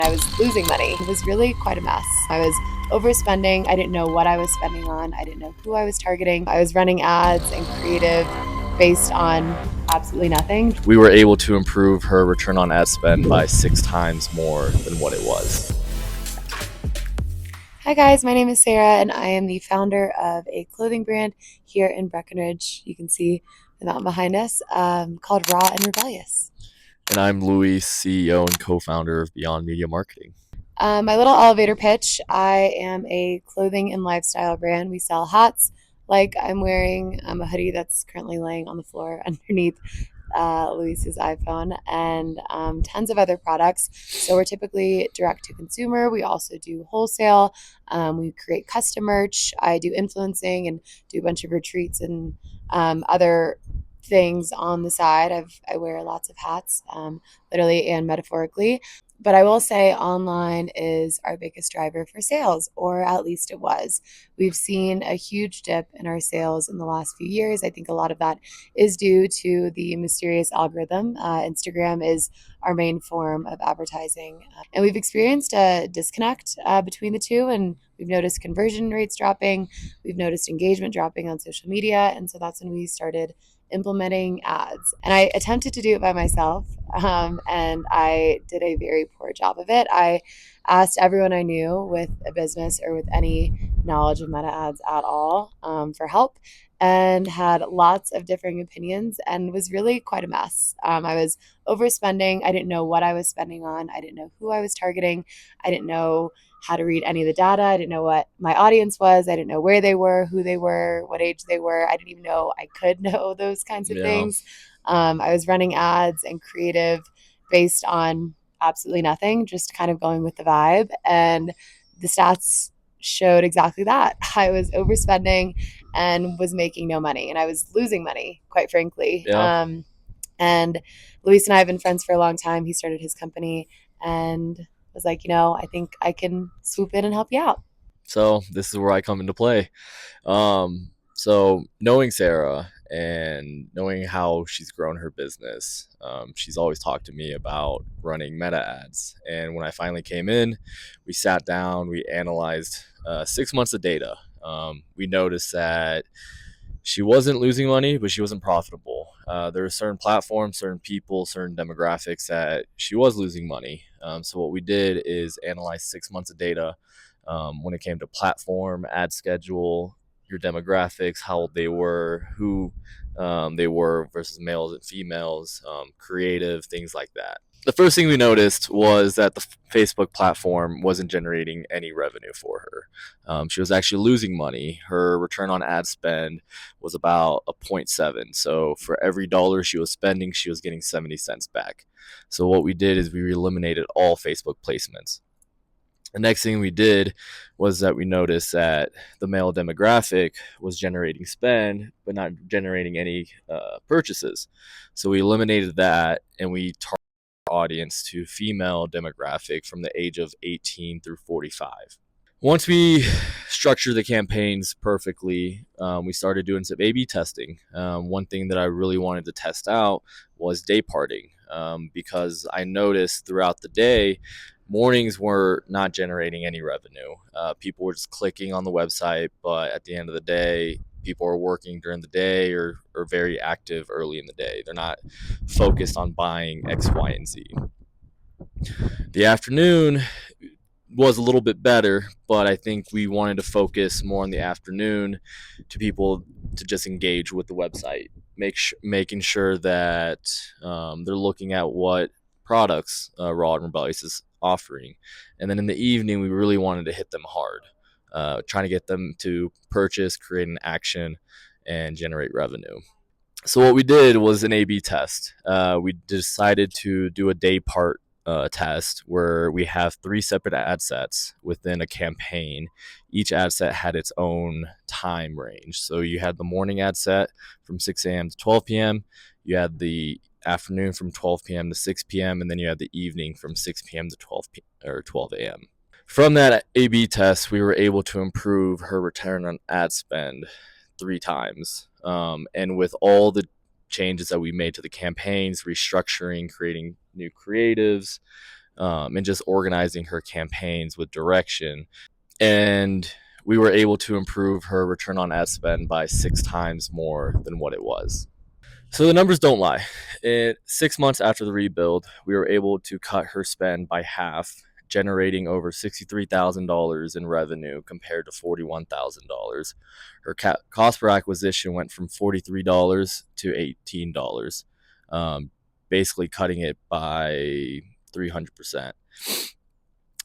I was losing money. It was really quite a mess. I was overspending. I didn't know what I was spending on. I didn't know who I was targeting. I was running ads and creative based on absolutely nothing. We were able to improve her return on ad spend by 6 times more than what it was. Hi guys, my name is Sarah and I am the founder of a clothing brand here in Breckenridge. You can see the mountain behind us, called Raw and Rebellious. And I'm Louis, CEO and co-founder of Beyond Media Marketing. My little elevator pitch, I am a clothing and lifestyle brand. We sell hats like I'm wearing a hoodie that's currently laying on the floor underneath Luis's iPhone, and tons of other products. So we're typically direct to consumer. We also do wholesale. We create custom merch. I do influencing and do a bunch of retreats and other things on the side. I wear lots of hats, literally and metaphorically. But I will say online is our biggest driver for sales, or at least it was. We've seen a huge dip in our sales in the last few years. I think a lot of that is due to the mysterious algorithm. Instagram is our main form of advertising. And we've experienced a disconnect between the two, and we've noticed conversion rates dropping. We've noticed engagement dropping on social media. And so that's when we started implementing ads. And I attempted to do it by myself, and I did a very poor job of it. I asked everyone I knew with a business or with any knowledge of meta ads at all for help, and had lots of differing opinions and was really quite a mess. I was overspending. I didn't know what I was spending on. I didn't know who I was targeting. I didn't know how to read any of the data. I didn't know what my audience was. I didn't know where they were, who they were, what age they were. I didn't even know I could know those kinds of things. I was running ads and creative based on absolutely nothing, just kind of going with the vibe. And the stats showed exactly that. I was overspending and was making no money, and I was losing money, quite frankly. And Luis and I have been friends for a long time. He started his company and was like, I think I can swoop in and help you out. So this is where I come into play. So knowing Sarah and knowing how she's grown her business, she's always talked to me about running meta ads. And when I finally came in, we sat down, we analyzed 6 months of data. We noticed that she wasn't losing money, but she wasn't profitable. There were certain platforms, certain people, certain demographics that she was losing money. So what we did is analyze 6 months of data when it came to platform, ad schedule, your demographics, how old they were, who they were versus males and females, creative, things like that. The first thing we noticed was that the Facebook platform wasn't generating any revenue for her. She was actually losing money. Her return on ad spend was about a 0.7. So for every dollar she was spending, she was getting 70 cents back. So what we did is we eliminated all Facebook placements. The next thing we did was that we noticed that the male demographic was generating spend, but not generating any purchases. So we eliminated that, and we targeted our audience to female demographic from the age of 18 through 45. Once we structured the campaigns perfectly, we started doing some A/B testing. One thing that I really wanted to test out was day parting, because I noticed throughout the day, mornings were not generating any revenue. People were just clicking on the website, but at the end of the day, people are working during the day or very active early in the day. They're not focused on buying X, Y, and Z. The afternoon was a little bit better, but I think we wanted to focus more on the afternoon to people to just engage with the website, making sure that they're looking at what products Raw and Rebellious is offering. And then in the evening, we really wanted to hit them hard, trying to get them to purchase, create an action, and generate revenue. So what we did was an A/B test. We decided to do a day part test where we have 3 separate ad sets within a campaign. Each ad set had its own time range. So you had the morning ad set from 6 a.m. to 12 p.m. You had the afternoon from 12 p.m. to 6 p.m. and then you had the evening from 6 p.m. to 12 a.m. From that A/B test, we were able to improve her return on ad spend 3 times. And with all the changes that we made to the campaigns, restructuring, creating new creatives, and just organizing her campaigns with direction. And we were able to improve her return on ad spend by 6 times more than what it was. So the numbers don't lie. 6 months after the rebuild, we were able to cut her spend by half, generating over $63,000 in revenue compared to $41,000. Her cost per acquisition went from $43 to $18, basically cutting it by 300%.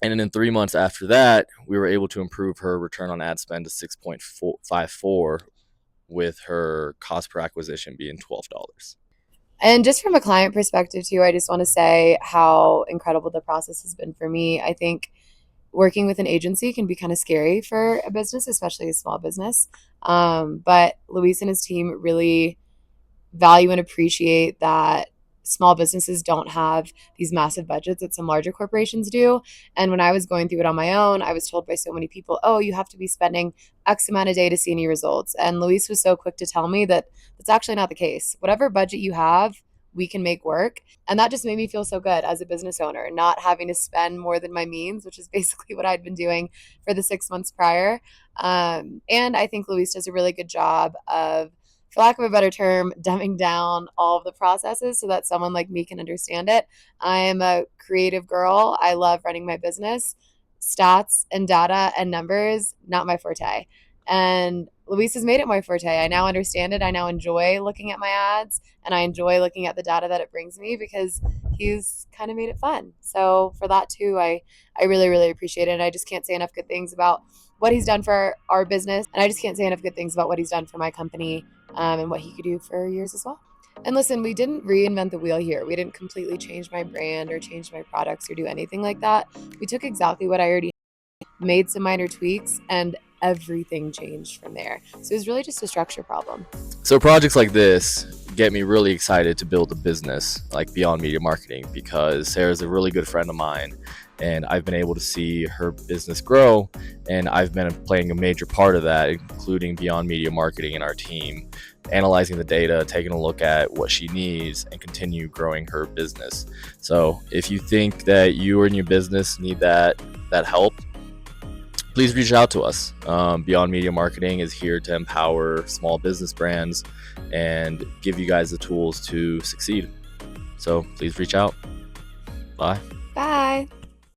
And in 3 months after that, we were able to improve her return on ad spend to 6.54, with her cost per acquisition being $12. And just from a client perspective, too, I just want to say how incredible the process has been for me. I think working with an agency can be kind of scary for a business, especially a small business. But Luis and his team really value and appreciate that small businesses don't have these massive budgets that some larger corporations do. And when I was going through it on my own, I was told by so many people, oh, you have to be spending X amount a day to see any results. And Luis was so quick to tell me that that's actually not the case. Whatever budget you have, we can make work. And that just made me feel so good as a business owner, not having to spend more than my means, which is basically what I'd been doing for the 6 months prior. And I think Luis does a really good job of, for lack of a better term, dumbing down all of the processes so that someone like me can understand it. I am a creative girl. I love running my business. Stats and data and numbers, not my forte. And Luis has made it my forte. I now understand it. I now enjoy looking at my ads and I enjoy looking at the data that it brings me because he's kind of made it fun. So for that too, I really, really appreciate it. And I just can't say enough good things about what he's done for our business. And I just can't say enough good things about what he's done for my company, and what he could do for years as well. And listen, we didn't reinvent the wheel here. We didn't completely change my brand or change my products or do anything like that. We took exactly what I already had, made some minor tweaks, and everything changed from there. So it was really just a structure problem. So projects like this get me really excited to build a business like Beyond Media Marketing, because Sarah's a really good friend of mine and I've been able to see her business grow, and I've been playing a major part of that, including Beyond Media Marketing and our team, analyzing the data, taking a look at what she needs, and continue growing her business. So if you think that you and your business need that help, please reach out to us. Beyond Media Marketing is here to empower small business brands and give you guys the tools to succeed. So please reach out. Bye. Bye.